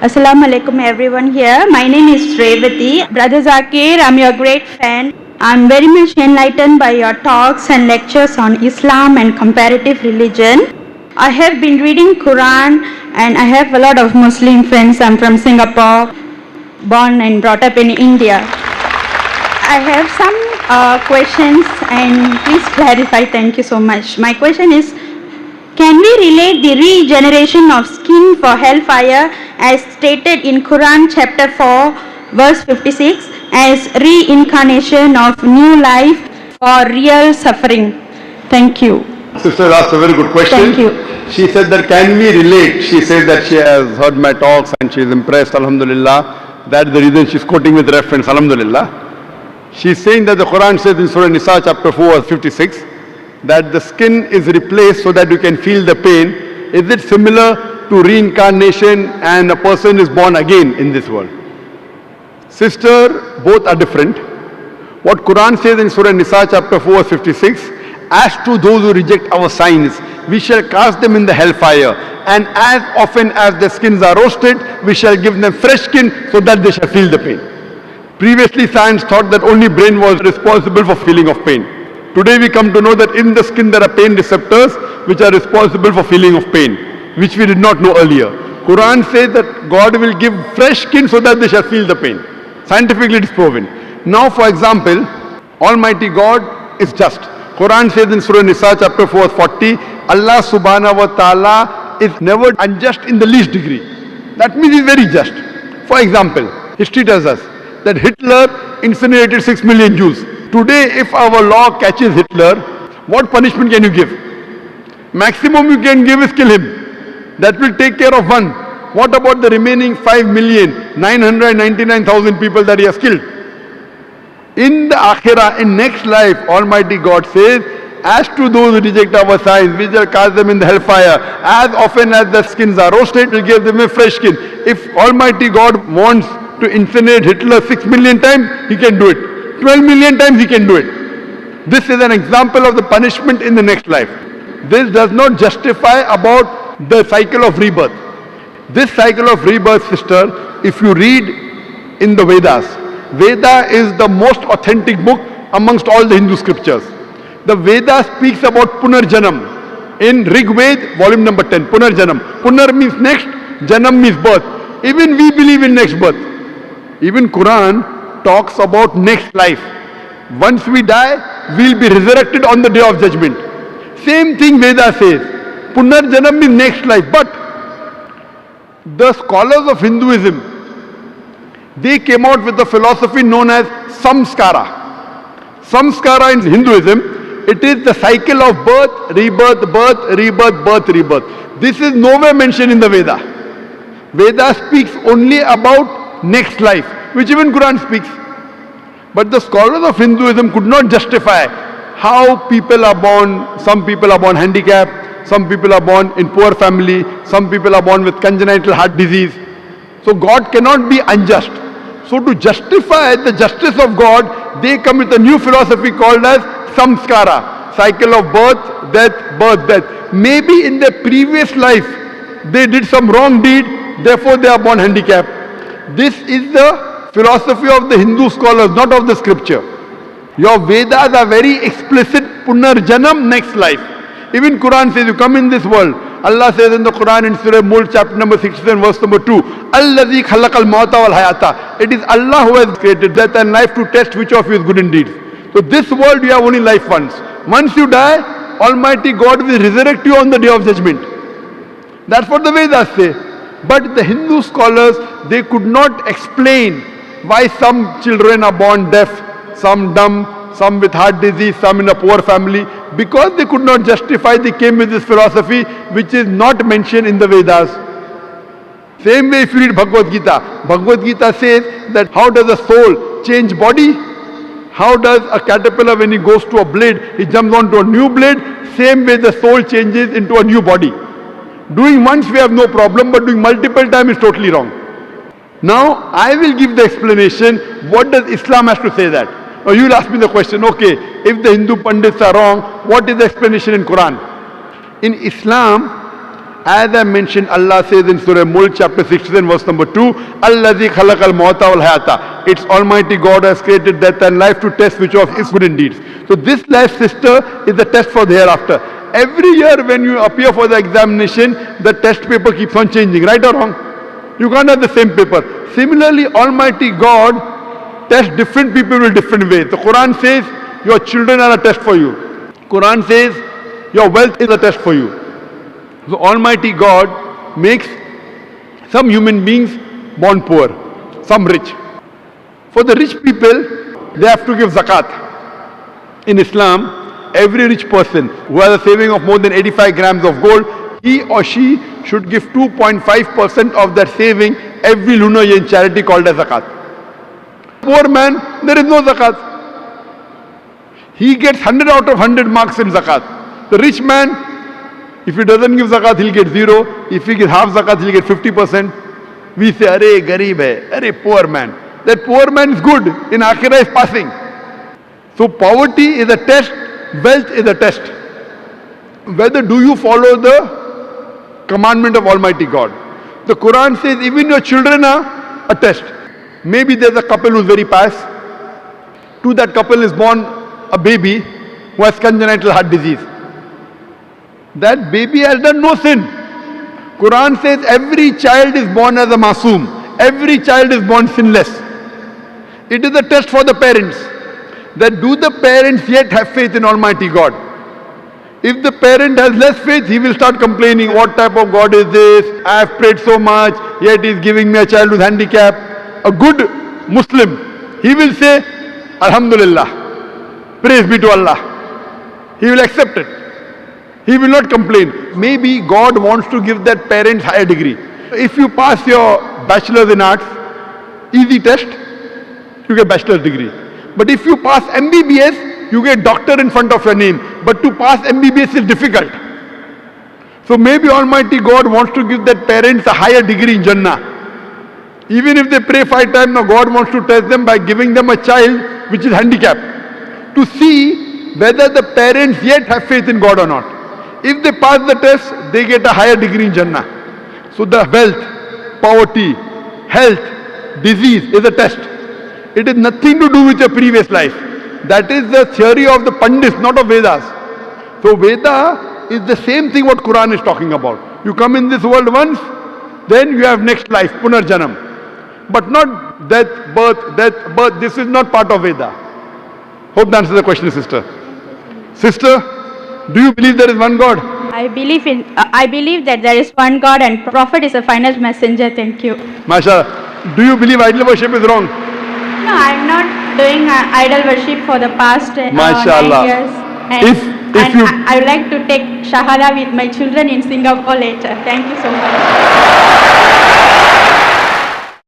Assalamu alaikum everyone here. My name is Revati. Brother Zakir, I'm your great fan. I'm very much enlightened by your talks and lectures on Islam and comparative religion. I have been reading Quran and I have a lot of Muslim friends. I'm from Singapore, born and brought up in India. I have some questions and please clarify. Thank you so much. My question is, can we relate the regeneration of skin for hellfire as stated in Quran chapter 4 verse 56 as reincarnation of new life for real suffering? Thank you. Sister asked a very good question. Thank you. She said that can we relate? She said that she has heard my talks and she is impressed, alhamdulillah. That's the reason she's quoting with reference, alhamdulillah. She's saying that the Quran says in Surah Nisa chapter 4 verse 56 that the skin is replaced so that you can feel the pain. Is it similar to reincarnation and a person is born again in this world? Sister, both are different. What Quran says in Surah Nisa chapter 4 verse 56, as to those who reject our signs, we shall cast them in the hellfire, and as often as their skins are roasted, we shall give them fresh skin so that they shall feel the pain. Previously science thought that only brain was responsible for feeling of pain. Today we come to know that in the skin there are pain receptors which are responsible for feeling of pain, which we did not know earlier. Quran says that God will give fresh skin so that they shall feel the pain. Scientifically it is proven. Now for example, Almighty God is just. Quran says in Surah Nisa chapter 4 40, Allah subhanahu wa ta'ala is never unjust in the least degree. That means he is very just. For example, history tells us that Hitler incinerated 6 million Jews. Today, if our law catches Hitler, what punishment can you give? Maximum you can give is kill him. That will take care of one. What about the remaining 5,999,000 people that he has killed? In the Akhirah, in next life, Almighty God says, as to those who reject our signs, we shall cast them in the hellfire. As often as the skins are roasted, we will give them a fresh skin. If Almighty God wants to incinerate Hitler 6 million times, he can do it. 12 million times he can do it. This is an example of the punishment in the next life. This does not justify about the cycle of rebirth. This cycle of rebirth, sister, if you read in the Vedas, Veda is the most authentic book amongst all the Hindu scriptures. The Veda speaks about Punarjanam. In Rig Ved, volume number 10, Punarjanam. Punar means next, Janam means birth. Even we believe in next birth. Even Quran talks about next life. Once we die, we'll be resurrected on the day of judgment. Same thing Veda says. Punarjanam means next life. But the scholars of Hinduism, they came out with a philosophy known as Samskara. Samskara in Hinduism, it is the cycle of birth, rebirth, birth, rebirth, birth, rebirth. This is nowhere mentioned in the Veda. Veda speaks only about next life, which even Quran speaks. But the scholars of Hinduism could not justify how people are born. Some people are born handicapped, some people are born in poor family, some people are born with congenital heart disease. So God cannot be unjust. So to justify the justice of God, they come with a new philosophy called as samskara, cycle of birth, death, birth, death. Maybe in their previous life they did some wrong deed, therefore they are born handicapped. This is the philosophy of the Hindu scholars, not of the scripture. Your Vedas are very explicit, Punarjanam, next life. Even Quran says you come in this world. Allah says in the Quran in Surah Mulk chapter number 67 verse number 2, Allazi khalaqal mauta wal hayata. It is Allah who has created death and life to test which of you is good indeed. So this world you have only life once. Once you die, Almighty God will resurrect you on the day of judgment. That's what the Vedas say. But the Hindu scholars, they could not explain why some children are born deaf, some dumb, some with heart disease, some in a poor family. Because they could not justify, they came with this philosophy which is not mentioned in the Vedas. Same way if you read Bhagavad Gita. Bhagavad Gita says that how does a soul change body? How does a caterpillar, when he goes to a blade, he jumps onto a new blade? Same way the soul changes into a new body. Doing once we have no problem, but doing multiple times is totally wrong. Now, I will give the explanation. What does Islam have to say that? Now, you will ask me the question, okay, if the Hindu Pandits are wrong, what is the explanation in Quran? In Islam, As I mentioned, Allah says in Surah Mulk chapter 16 verse number 2, Allazi khalaqal mauta wal hayata. It's Almighty God has created death and life to test which of his good deeds. So this life, sister, is the test for the hereafter. Every year when you appear for the examination, the test paper keeps on changing, right or wrong? You can't have the same paper. Similarly, Almighty God tests different people in different ways. The Quran says your children are a test for you. Quran says your wealth is a test for you. So Almighty God makes some human beings born poor, some rich. For the rich people, they have to give zakat. In Islam, every rich person who has a saving of more than 85 grams of gold, he or she should give 2.5% of that saving every lunar year in charity called as zakat. Poor man, there is no zakat. He gets 100 out of 100 marks in zakat. The rich man, if he doesn't give zakat, he'll get 0. If he gives half zakat, he'll get 50%. We say, Arey, garib hai, arey, poor man. That poor man is good, in akhirah is passing. So poverty is a test, wealth is a test. Whether do you follow the commandment of Almighty God. The Quran says even your children are a test. Maybe there's a couple who's very pious. To that couple is born a baby who has congenital heart disease. That baby has done no sin. Quran says every child is born as a masoom. Every child is born sinless. It is a test for the parents. That do the parents yet have faith in Almighty God? If the parent has less faith, he will start complaining, what type of God is this? I have prayed so much, yet he is giving me a child with handicap. A good Muslim, he will say, Alhamdulillah, praise be to Allah. He will accept it. He will not complain. Maybe God wants to give that parent higher degree. If you pass your bachelor's in arts, easy test, you get bachelor's degree. But if you pass MBBS, you get doctor in front of your name. But to pass MBBS is difficult. So maybe Almighty God wants to give that parents a higher degree in Jannah. Even if they pray 5 times, now God wants to test them by giving them a child which is handicapped. To see whether the parents yet have faith in God or not. If they pass the test, they get a higher degree in Jannah. So the wealth, poverty, health, disease is a test. It is nothing to do with your previous life. That is the theory of the Pandits, not of Vedas. So Veda is the same thing what Quran is talking about. You come in this world once, then you have next life, Punarjanam. But not death, birth, death, birth. This is not part of Veda. Hope that answers the question, sister. Sister, do you believe there is one God? I believe that there is one God and Prophet is a final messenger. Thank you. MashaAllah. Do you believe idol worship is wrong? No, I'm not doing idol worship for the past 9 years. And I would like to take Shahada with my children in Singapore later. Thank you so much.